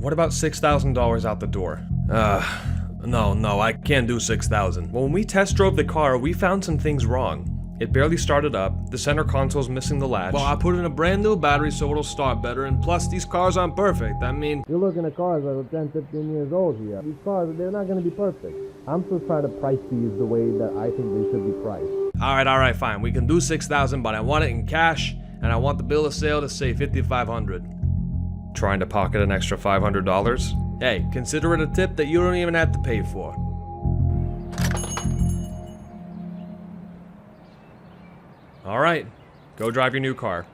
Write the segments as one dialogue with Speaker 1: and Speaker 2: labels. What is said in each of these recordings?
Speaker 1: What about $6,000 out the door? No, I can't do 6,000. Well, when we test drove the car, we found some things wrong. It barely started up, the center console's missing the latch. Well, I put in a brand new battery so it'll start better, and plus these cars aren't perfect. I mean...
Speaker 2: You're looking at cars that are 10, 15 years old here. These cars, they're not gonna be perfect. I'm still trying to price these the way that I think they should be priced.
Speaker 1: Alright, fine. We can do 6,000, but I want it in cash, and I want the bill of sale to say $5,500. Trying to pocket an extra $500? Hey, consider it a tip that you don't even have to pay for. Alright, go drive your new car.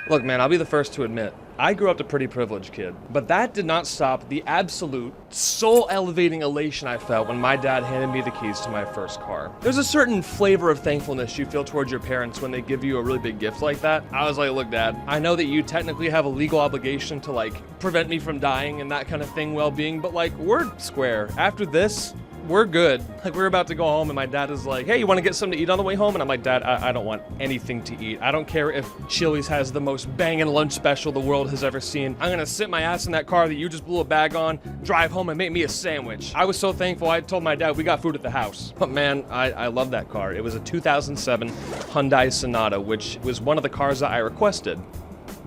Speaker 1: Look, man, I'll be the first to admit, I grew up a pretty privileged kid, but that did not stop the absolute soul-elevating elation I felt when my dad handed me the keys to my first car. There's a certain flavor of thankfulness you feel towards your parents when they give you a really big gift like that. I was like, look, Dad, I know that you technically have a legal obligation to, like, prevent me from dying and that kind of thing, well-being, but, like, we're square. After this, we're good. Like, we're about to go home and my dad is like, hey, you want to get something to eat on the way home? And I'm like, Dad, I don't want anything to eat. I don't care if Chili's has the most banging lunch special the world has ever seen. I'm gonna sit my ass in that car that you just blew a bag on, drive home and make me a sandwich. I was so thankful I told my dad we got food at the house. But man, I love that car. It was a 2007 Hyundai Sonata, which was one of the cars that I requested.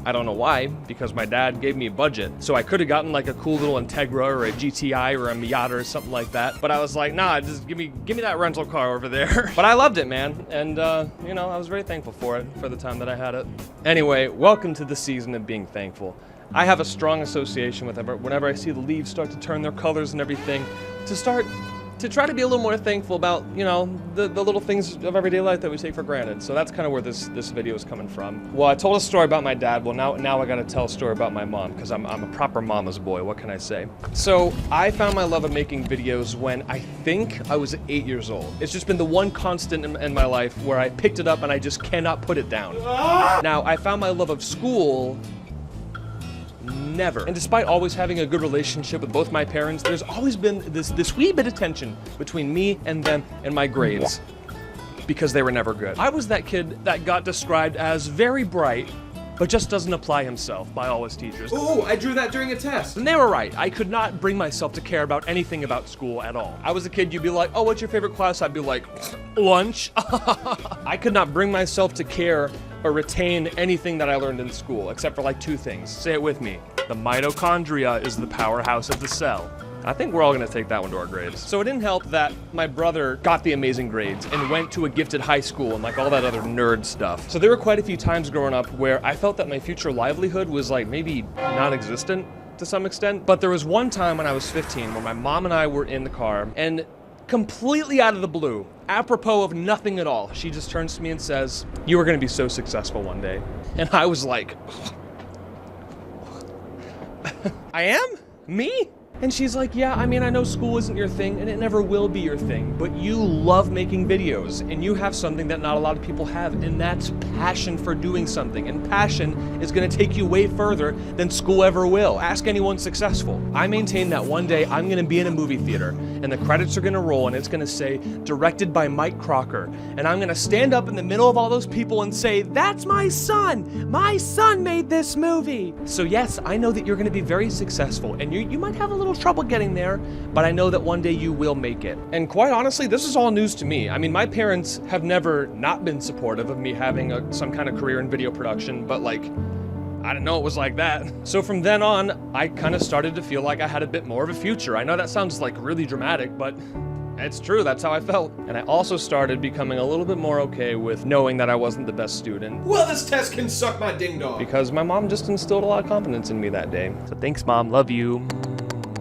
Speaker 1: I don't know why, because my dad gave me a budget, so I could have gotten like a cool little Integra or a GTI or a Miata or something like that, but I was like, nah, just give me that rental car over there. But I loved it, man, and you know, I was very thankful for it, for the time that I had it. Anyway, welcome to the season of being thankful. I have a strong association with it, but whenever I see the leaves start to turn their colors and everything, to try to be a little more thankful about, you know, the little things of everyday life that we take for granted. So that's kind of where this video is coming from. Well, I told a story about my dad. Well, now I gotta tell a story about my mom, because I'm a proper mama's boy. What can I say? So I found my love of making videos when I think I was 8 years old. It's just been the one constant in my life where I picked it up and I just cannot put it down. Now, I found my love of school never. And despite always having a good relationship with both my parents, there's always been this wee bit of tension between me and them and my grades, because they were never good. I was that kid that got described as very bright, but just doesn't apply himself by all his teachers.
Speaker 3: Ooh, I drew that during a test.
Speaker 1: And they were right. I could not bring myself to care about anything about school at all. I was a kid, you'd be like, oh, what's your favorite class? I'd be like, lunch. I could not bring myself to care or retain anything that I learned in school, except for like two things. Say it with me. The mitochondria is the powerhouse of the cell. I think we're all gonna take that one to our graves. So it didn't help that my brother got the amazing grades and went to a gifted high school and like all that other nerd stuff. So there were quite a few times growing up where I felt that my future livelihood was like maybe non-existent to some extent. But there was one time when I was 15 where my mom and I were in the car, and completely out of the blue, apropos of nothing at all, she just turns to me and says, you are gonna be so successful one day. And I was like, I am? Me? And she's like, yeah, I mean, I know school isn't your thing, and it never will be your thing, but you love making videos, and you have something that not a lot of people have, and that's passion for doing something, and passion is gonna take you way further than school ever will. Ask anyone successful. I maintain that one day I'm gonna be in a movie theater, and the credits are gonna roll, and it's gonna say, directed by Mike Crocker, and I'm gonna stand up in the middle of all those people and say, that's my son! My son made this movie! So yes, I know that you're gonna be very successful, and you might have a little trouble getting there, but I know that one day you will make it. And quite honestly, this is all news to me. I mean, my parents have never not been supportive of me having some kind of career in video production, but like, I didn't know it was like that. So from then on, I kind of started to feel like I had a bit more of a future. I know that sounds like really dramatic, but it's true, that's how I felt. And I also started becoming a little bit more okay with knowing that I wasn't the best student.
Speaker 3: Well, this test can suck my ding dong.
Speaker 1: Because my mom just instilled a lot of confidence in me that day. So thanks, Mom, love you.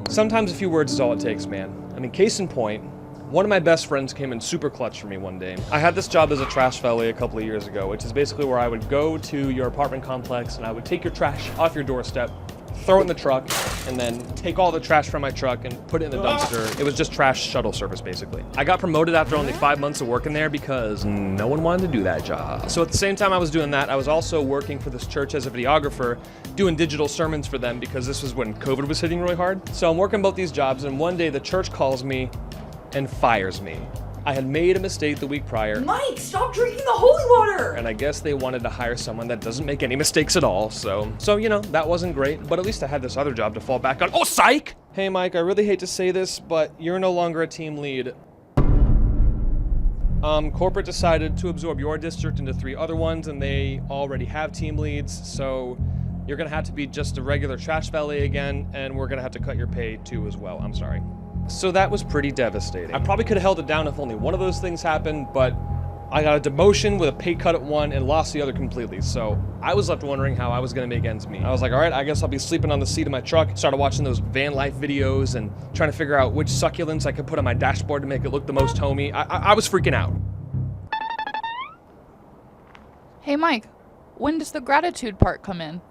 Speaker 1: Sometimes a few words is all it takes, man. I mean, case in point, one of my best friends came in super clutch for me one day. I had this job as a trash valet a couple of years ago, which is basically where I would go to your apartment complex and I would take your trash off your doorstep, throw it in the truck, and then take all the trash from my truck and put it in the dumpster. It was just trash shuttle service, basically. I got promoted after only 5 months of working there because no one wanted to do that job. So at the same time I was doing that, I was also working for this church as a videographer, doing digital sermons for them because this was when COVID was hitting really hard. So I'm working both these jobs, and one day the church calls me and fires me. I had made a mistake the week prior.
Speaker 4: Mike, stop drinking the holy water!
Speaker 1: And I guess they wanted to hire someone that doesn't make any mistakes at all, so you know, that wasn't great, but at least I had this other job to fall back on. Oh, psych! Hey, Mike, I really hate to say this, but you're no longer a team lead. Corporate decided to absorb your district into 3 other ones, and they already have team leads, so you're gonna have to be just a regular trash valet again, and we're gonna have to cut your pay too as well. I'm sorry. So that was pretty devastating. I probably could have held it down if only one of those things happened, but I got a demotion with a pay cut at one and lost the other completely, so I was left wondering how I was gonna make ends meet. I was like, all right, I guess I'll be sleeping on the seat of my truck. Started watching those van life videos and trying to figure out which succulents I could put on my dashboard to make it look the most homey. I was freaking out.
Speaker 5: Hey Mike, when does the gratitude part come in?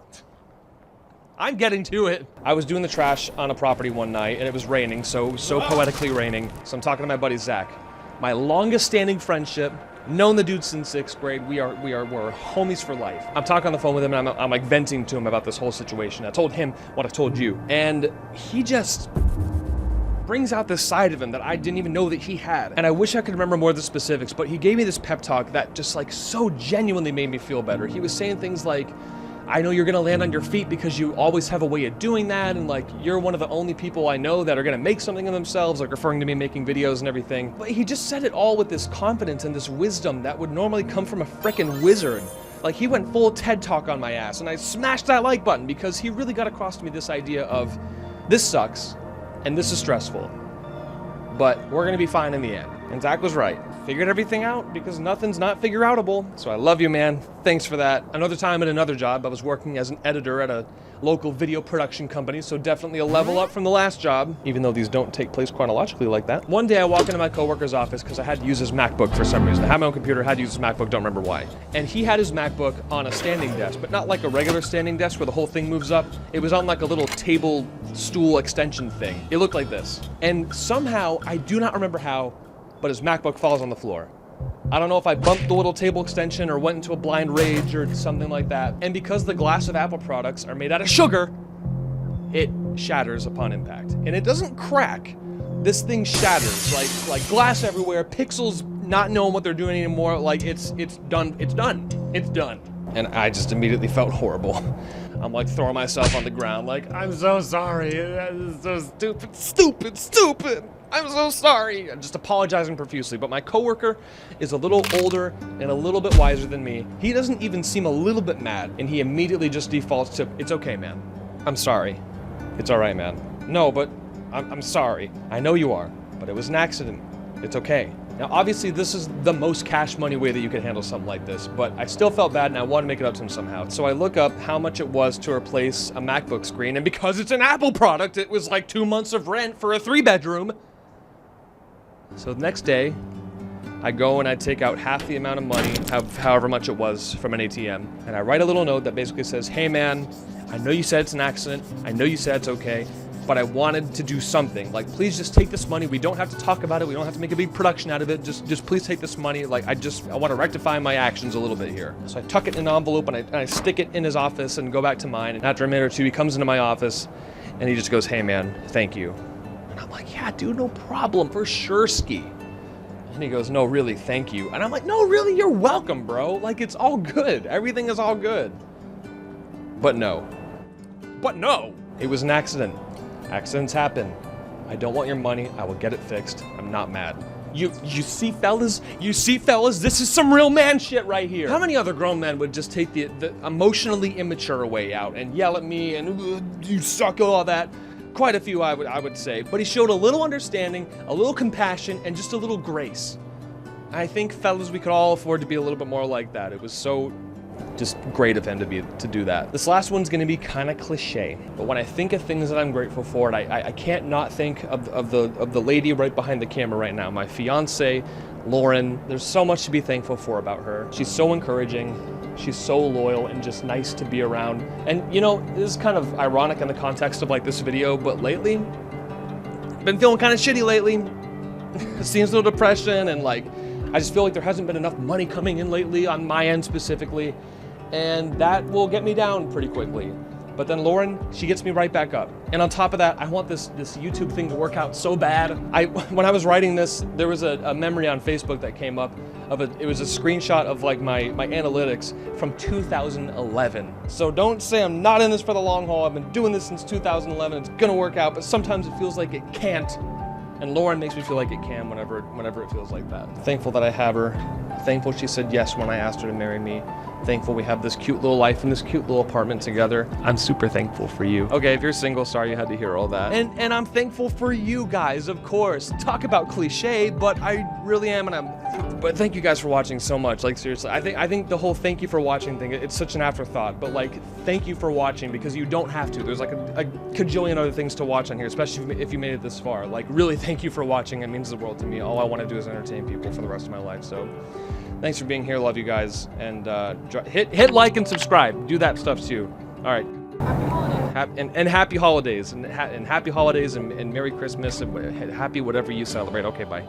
Speaker 1: I'm getting to it. I was doing the trash on a property one night, and it was raining, so poetically raining. So I'm talking to my buddy Zach, my longest standing friendship. Known the dude since 6th grade. We're homies for life. I'm talking on the phone with him, and I'm like venting to him about this whole situation. I told him what I told you, and he just brings out this side of him that I didn't even know that he had. And I wish I could remember more of the specifics, but he gave me this pep talk that just like so genuinely made me feel better. He was saying things like, I know you're gonna land on your feet because you always have a way of doing that, and like you're one of the only people I know that are gonna make something of themselves, like referring to me making videos and everything. But he just said it all with this confidence and this wisdom that would normally come from a frickin' wizard. Like he went full TED Talk on my ass, and I smashed that like button because he really got across to me this idea of this sucks and this is stressful, but we're gonna be fine in the end. And Zach was right. Figured everything out because nothing's not figure outable. So I love you, man. Thanks for that. Another time at another job, I was working as an editor at a local video production company, so definitely a level up from the last job, even though these don't take place chronologically like that. One day I walk into my coworker's office because I had to use his MacBook for some reason. I had my own computer, had to use his MacBook, don't remember why. And he had his MacBook on a standing desk, but not like a regular standing desk where the whole thing moves up. It was on like a little table stool extension thing. It looked like this. And somehow, I do not remember how, but his MacBook falls on the floor. I don't know if I bumped the little table extension or went into a blind rage or something like that. And because the glass of Apple products are made out of sugar, it shatters upon impact. And it doesn't crack. This thing shatters, like glass everywhere, pixels not knowing what they're doing anymore. Like it's done. And I just immediately felt horrible. I'm like throwing myself on the ground like, I'm so sorry. That is so stupid. I'm so sorry. I'm just apologizing profusely, but my coworker is a little older and a little bit wiser than me. He doesn't even seem a little bit mad, and he immediately just defaults to, it's okay, man. I'm sorry. It's all right, man. No, but I'm sorry. I know you are, but it was an accident. It's okay. Now, obviously, this is the most cash money way that you could handle something like this, but I still felt bad and I wanted to make it up to him somehow. So I look up how much it was to replace a MacBook screen, and because it's an Apple product, it was like 2 months of rent for a 3-bedroom. So the next day, I go and I take out half the amount of money, however much it was, from an ATM, and I write a little note that basically says, hey man, I know you said it's an accident, I know you said it's okay, but I wanted to do something. Like, please just take this money. We don't have to talk about it. We don't have to make a big production out of it. Just please take this money. Like, I want to rectify my actions a little bit here. So I tuck it in an envelope and I stick it in his office and go back to mine. And after a minute or two, he comes into my office and he just goes, hey man, thank you. And I'm like, yeah, dude, no problem, for sure, ski. And he goes, no, really, thank you. And I'm like, no, really, you're welcome, bro. Like, it's all good. Everything is all good. But no. It was an accident. Accidents happen. I don't want your money. I will get it fixed. I'm not mad. You see, fellas? You see, fellas? This is some real man shit right here. How many other grown men would just take the emotionally immature way out and yell at me and you suck, all that? Quite a few, I would say. But he showed a little understanding, a little compassion, and just a little grace. I think, fellas, we could all afford to be a little bit more like that. It was so just great of him to do that. This last one's gonna be kind of cliche, but when I think of things that I'm grateful for, I can't not think of the lady right behind the camera right now, my fiance, Lauren. There's so much to be thankful for about her. She's so encouraging. She's so loyal and just nice to be around. And you know, this is kind of ironic in the context of like this video, but lately, I've been feeling kind of shitty lately. Seeing a little depression and like, I just feel like there hasn't been enough money coming in lately on my end specifically, and that will get me down pretty quickly. But then Lauren, she gets me right back up. And on top of that, I want this YouTube thing to work out so bad. When I was writing this, there was a memory on Facebook that came up of it was a screenshot of like my analytics from 2011. So don't say I'm not in this for the long haul. I've been doing this since 2011. It's gonna work out, but sometimes it feels like it can't. And Lauren makes me feel like it can whenever it feels like that. Thankful that I have her. Thankful she said yes when I asked her to marry me. Thankful we have this cute little life in this cute little apartment together. I'm super thankful for you. Okay, if you're single, sorry you had to hear all that. And I'm thankful for you guys, of course. Talk about cliche, but I really am, but thank you guys for watching so much. Like seriously, I think the whole thank you for watching thing, it's such an afterthought, but like thank you for watching because you don't have to. There's like a cajillion other things to watch on here, especially if you made it this far. Like really thank you for watching. It means the world to me. All I want to do is entertain people for the rest of my life. So thanks for being here. Love you guys. And hit like and subscribe. Do that stuff too. All right. Happy holidays. And happy holidays and Merry Christmas and happy whatever you celebrate. Okay, bye.